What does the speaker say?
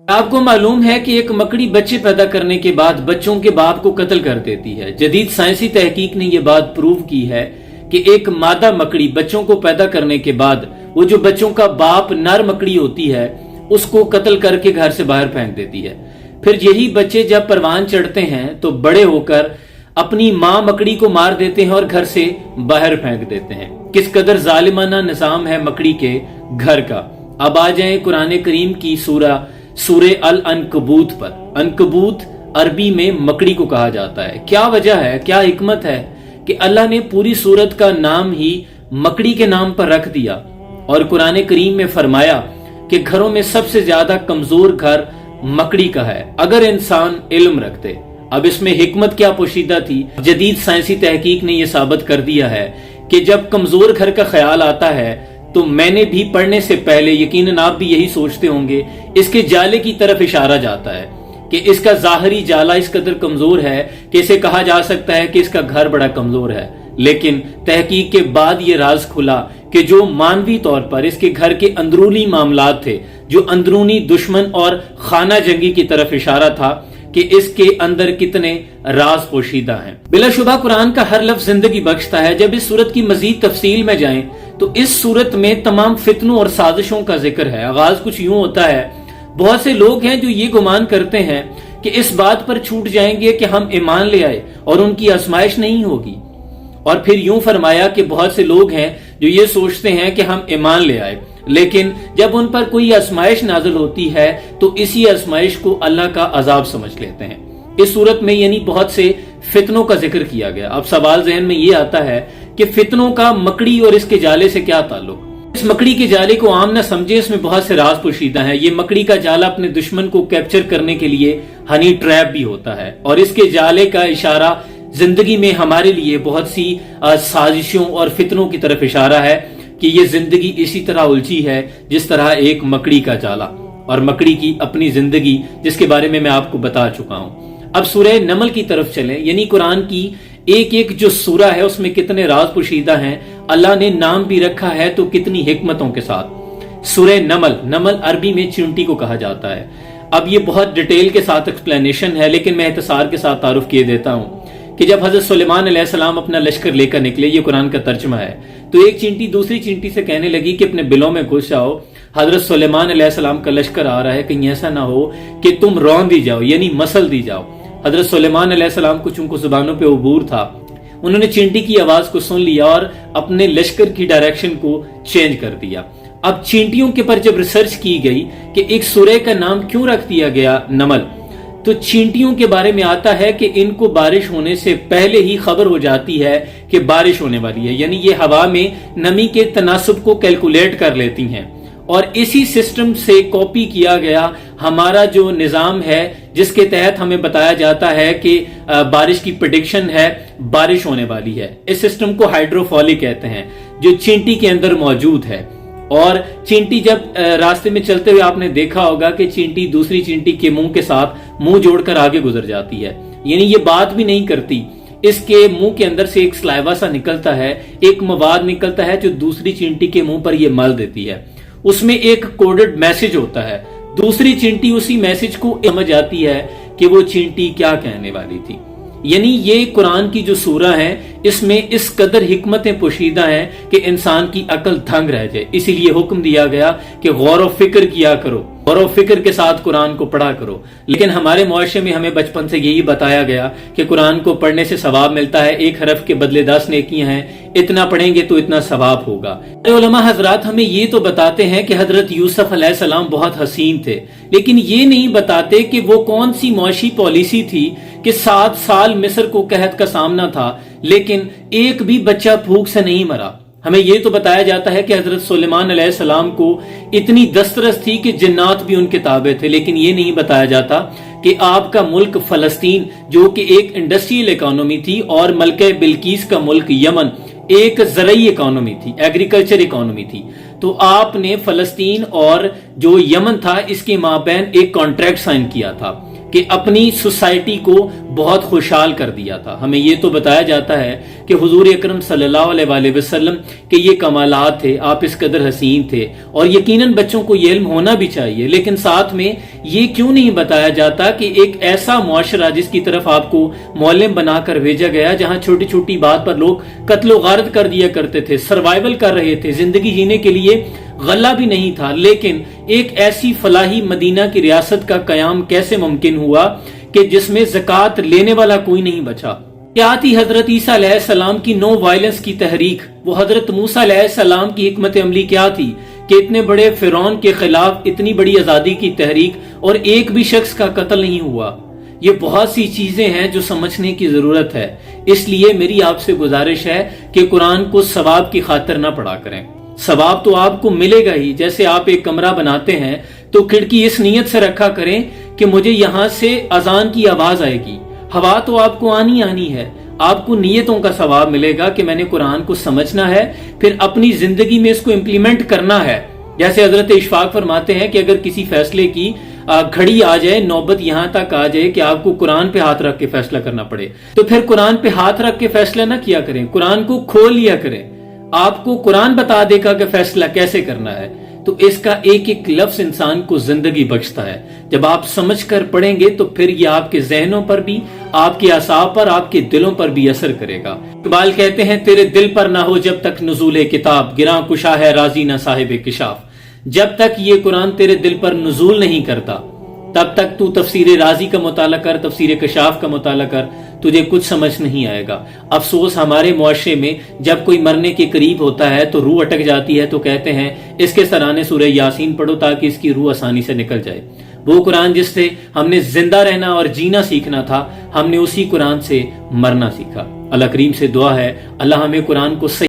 آپ کو معلوم ہے کہ ایک مکڑی بچے پیدا کرنے کے بعد بچوں کے باپ کو قتل کر دیتی ہے۔ جدید سائنسی تحقیق نے یہ بات پروو کی ہے کہ ایک مادہ مکڑی بچوں کو پیدا کرنے کے بعد وہ جو بچوں کا باپ نر مکڑی ہوتی ہے اس کو قتل کر کے گھر سے باہر پھینک دیتی ہے۔ پھر یہی بچے جب پروان چڑھتے ہیں تو بڑے ہو کر اپنی ماں مکڑی کو مار دیتے ہیں اور گھر سے باہر پھینک دیتے ہیں۔ کس قدر ظالمانہ نظام ہے مکڑی کے گھر کا۔ اب آ جائیں قرآن کریم کی سورہ العنکبوت پر۔ عنکبوت عربی میں مکڑی کو کہا جاتا ہے۔ کیا وجہ ہے، کیا حکمت ہے کہ اللہ نے پوری سورت کا نام ہی مکڑی کے نام پر رکھ دیا اور قرآن کریم میں فرمایا کہ گھروں میں سب سے زیادہ کمزور گھر مکڑی کا ہے اگر انسان علم رکھتے۔ اب اس میں حکمت کیا پوشیدہ تھی؟ جدید سائنسی تحقیق نے یہ ثابت کر دیا ہے کہ جب کمزور گھر کا خیال آتا ہے تو میں نے بھی پڑھنے سے پہلے یقیناً آپ بھی یہی سوچتے ہوں گے، اس کے جالے کی طرف اشارہ جاتا ہے کہ اس کا ظاہری جالا اس قدر کمزور ہے کہ اسے کہا جا سکتا ہے کہ اس کا گھر بڑا کمزور ہے۔ لیکن تحقیق کے بعد یہ راز کھلا کہ جو مانوی طور پر اس کے گھر کے اندرونی معاملات تھے، جو اندرونی دشمن اور خانہ جنگی کی طرف اشارہ تھا کہ اس کے اندر کتنے راز پوشیدہ ہیں۔ بلا شبہ قرآن کا ہر لفظ زندگی بخشتا ہے۔ جب اس سورت کی مزید تفصیل میں جائیں تو اس سورت میں تمام فتنوں اور سازشوں کا ذکر ہے۔ آغاز کچھ یوں ہوتا ہے، بہت سے لوگ ہیں جو یہ گمان کرتے ہیں کہ اس بات پر چھوٹ جائیں گے کہ ہم ایمان لے آئے اور ان کی آزمائش نہیں ہوگی، اور پھر یوں فرمایا کہ بہت سے لوگ ہیں جو یہ سوچتے ہیں کہ ہم ایمان لے آئے، لیکن جب ان پر کوئی آزمائش نازل ہوتی ہے تو اسی آزمائش کو اللہ کا عذاب سمجھ لیتے ہیں۔ اس صورت میں یعنی بہت سے فتنوں کا ذکر کیا گیا۔ اب سوال ذہن میں یہ آتا ہے کہ فتنوں کا مکڑی اور اس کے جالے سے کیا تعلق؟ اس مکڑی کے جالے کو عام نہ سمجھے، اس میں بہت سے راز پوشیدہ ہیں۔ یہ مکڑی کا جالا اپنے دشمن کو کیپچر کرنے کے لیے ہنی ٹریپ بھی ہوتا ہے، اور اس کے جالے کا اشارہ زندگی میں ہمارے لیے بہت سی سازشوں اور فتنوں کی طرف اشارہ ہے کہ یہ زندگی اسی طرح الجھی ہے جس طرح ایک مکڑی کا جالا، اور مکڑی کی اپنی زندگی جس کے بارے میں آپ کو بتا چکا ہوں۔ اب سورہ نمل کی طرف چلیں، یعنی قرآن کی ایک ایک جو سورہ ہے اس میں کتنے راز پوشیدہ ہیں، اللہ نے نام بھی رکھا ہے تو کتنی حکمتوں کے ساتھ۔ سورہ نمل، نمل عربی میں چینٹی کو کہا جاتا ہے۔ اب یہ بہت ڈیٹیل کے ساتھ ایکسپلینیشن ہے، لیکن میں اختصار کے ساتھ تعارف کیے دیتا ہوں کہ جب حضرت سلیمان علیہ السلام اپنا لشکر لے کر نکلے، یہ قرآن کا ترجمہ ہے، تو ایک چینٹی دوسری چینٹی سے کہنے لگی کہ اپنے بلوں میں گھس جاؤ، حضرت سلیمان علیہ السلام کا لشکر آ رہا ہے، کہیں ایسا نہ ہو کہ تم رون دی جاؤ، یعنی مسل دی جاؤ۔ حضرت سلیمان علیہ السلام کو چونکہ زبانوں پہ عبور تھا، انہوں نے چینٹی کی آواز کو سن لیا اور اپنے لشکر کی ڈائریکشن کو چینج کر دیا۔ اب چینٹیوں کے پر جب ریسرچ کی گئی کہ ایک سورہ کا نام کیوں رکھ دیا گیا نمل، تو چینٹیوں کے بارے میں آتا ہے کہ ان کو بارش ہونے سے پہلے ہی خبر ہو جاتی ہے کہ بارش ہونے والی ہے، یعنی یہ ہوا میں نمی کے تناسب کو کیلکولیٹ کر لیتی ہیں، اور اسی سسٹم سے کاپی کیا گیا ہمارا جو نظام ہے جس کے تحت ہمیں بتایا جاتا ہے کہ بارش کی پریڈکشن ہے، بارش ہونے والی ہے۔ اس سسٹم کو ہائیڈروفالی کہتے ہیں، جو چینٹی کے اندر موجود ہے۔ اور چینٹی جب راستے میں چلتے ہوئے آپ نے دیکھا ہوگا کہ چینٹی دوسری چینٹی کے منہ کے ساتھ منہ جوڑ کر آگے گزر جاتی ہے، یعنی یہ بات بھی نہیں کرتی، اس کے منہ کے اندر سے ایک سلائیوا سا نکلتا ہے، ایک مواد نکلتا ہے جو دوسری چینٹی کے منہ پر یہ مل دیتی ہے، اس میں ایک کوڈڈ میسج ہوتا ہے، دوسری چینٹی اسی میسج کو سمجھ آتی ہے کہ وہ چینٹی کیا کہنے والی تھی۔ یعنی یہ قرآن کی جو سورہ ہے اس میں اس قدر حکمتیں پوشیدہ ہیں کہ انسان کی عقل دھنگ رہ جائے، اسی لیے حکم دیا گیا کہ غور و فکر کیا کرو، غور و فکر کے ساتھ قرآن کو پڑھا کرو۔ لیکن ہمارے معاشرے میں ہمیں بچپن سے یہی بتایا گیا کہ قرآن کو پڑھنے سے ثواب ملتا ہے، ایک حرف کے بدلے 10 نیکیاں ہیں، اتنا پڑھیں گے تو اتنا ثواب ہوگا۔ علماء حضرات ہمیں یہ تو بتاتے ہیں کہ حضرت یوسف علیہ السلام بہت حسین تھے، لیکن یہ نہیں بتاتے کہ وہ کون سی معاشی پالیسی تھی کہ 7 سال مصر کو قحط کا سامنا تھا لیکن ایک بھی بچہ بھوک سے نہیں مرا۔ ہمیں یہ تو بتایا جاتا ہے کہ حضرت سلیمان علیہ السلام کو اتنی دسترس تھی کہ جنات بھی ان کے تابع تھے، لیکن یہ نہیں بتایا جاتا کہ آپ کا ملک فلسطین جو کہ ایک انڈسٹریل اکانومی تھی اور ملکہ بلقیس کا ملک یمن ایک زرعی اکانومی تھی، ایگریکلچر اکانومی تھی، تو آپ نے فلسطین اور جو یمن تھا اس کے مابین ایک کانٹریکٹ سائن کیا تھا کہ اپنی سوسائٹی کو بہت خوشحال کر دیا تھا. ہمیں یہ تو بتایا جاتا ہے کہ حضور اکرم صلی اللہ علیہ وآلہ وسلم کے یہ کمالات تھے, آپ اس قدر حسین تھے, اور یقیناً بچوں کو یہ علم ہونا بھی چاہیے, لیکن ساتھ میں یہ کیوں نہیں بتایا جاتا کہ ایک ایسا معاشرہ جس کی طرف آپ کو معلم بنا کر بھیجا گیا, جہاں چھوٹی چھوٹی بات پر لوگ قتل و غارت کر دیا کرتے تھے, سروائیول کر رہے تھے, زندگی جینے کے لیے غلہ بھی نہیں تھا, لیکن ایک ایسی فلاحی مدینہ کی ریاست کا قیام کیسے ممکن ہوا کہ جس میں زکوٰۃ لینے والا کوئی نہیں بچا؟ کیا تھی حضرت عیسیٰ علیہ السلام کی نو وائلنس کی تحریک؟ وہ حضرت موسیٰ علیہ السلام کی حکمت عملی کیا تھی کہ اتنے بڑے فرعون کے خلاف اتنی بڑی آزادی کی تحریک اور ایک بھی شخص کا قتل نہیں ہوا؟ یہ بہت سی چیزیں ہیں جو سمجھنے کی ضرورت ہے. اس لیے میری آپ سے گزارش ہے کہ قرآن کو ثواب کی خاطر نہ پڑھا کریں. ثواب تو آپ کو ملے گا ہی. جیسے آپ ایک کمرہ بناتے ہیں تو کھڑکی اس نیت سے رکھا کریں کہ مجھے یہاں سے اذان کی آواز آئے گی. ہوا تو آپ کو آنی ہے. آپ کو نیتوں کا ثواب ملے گا کہ میں نے قرآن کو سمجھنا ہے, پھر اپنی زندگی میں اس کو امپلیمنٹ کرنا ہے. جیسے حضرت اشفاق فرماتے ہیں کہ اگر کسی فیصلے کی گھڑی آ جائے, نوبت یہاں تک آ جائے کہ آپ کو قرآن پہ ہاتھ رکھ کے فیصلہ کرنا پڑے, تو پھر قرآن پہ ہاتھ رکھ کے فیصلہ نہ کیا کریں, قرآن کو کھول لیا کریں. آپ کو قرآن بتا دے گا کہ فیصلہ کیسے کرنا ہے. تو اس کا ایک ایک لفظ انسان کو زندگی بخشتا ہے. جب آپ سمجھ کر پڑھیں گے تو پھر یہ آپ کے ذہنوں پر بھی, آپ کے اعصاب پر, آپ کے دلوں پر بھی اثر کرے گا. اقبال کہتے ہیں تیرے دل پر نہ ہو جب تک نزول کتاب, گراں کشا ہے راضی نہ صاحب کشاف. جب تک یہ قرآن تیرے دل پر نزول نہیں کرتا تب تک تو تفسیر رازی کا مطالعہ کر, تفسیر کشاف کا مطالعہ کر, تجھے کچھ سمجھ نہیں آئے گا. افسوس ہمارے معاشرے میں جب کوئی مرنے کے قریب ہوتا ہے تو روح اٹک جاتی ہے, تو کہتے ہیں اس کے سرانے سورہ یاسین پڑھو تاکہ اس کی روح آسانی سے نکل جائے. وہ قرآن جس سے ہم نے زندہ رہنا اور جینا سیکھنا تھا, ہم نے اسی قرآن سے مرنا سیکھا. اللہ کریم سے دعا ہے اللہ ہمیں قرآن کو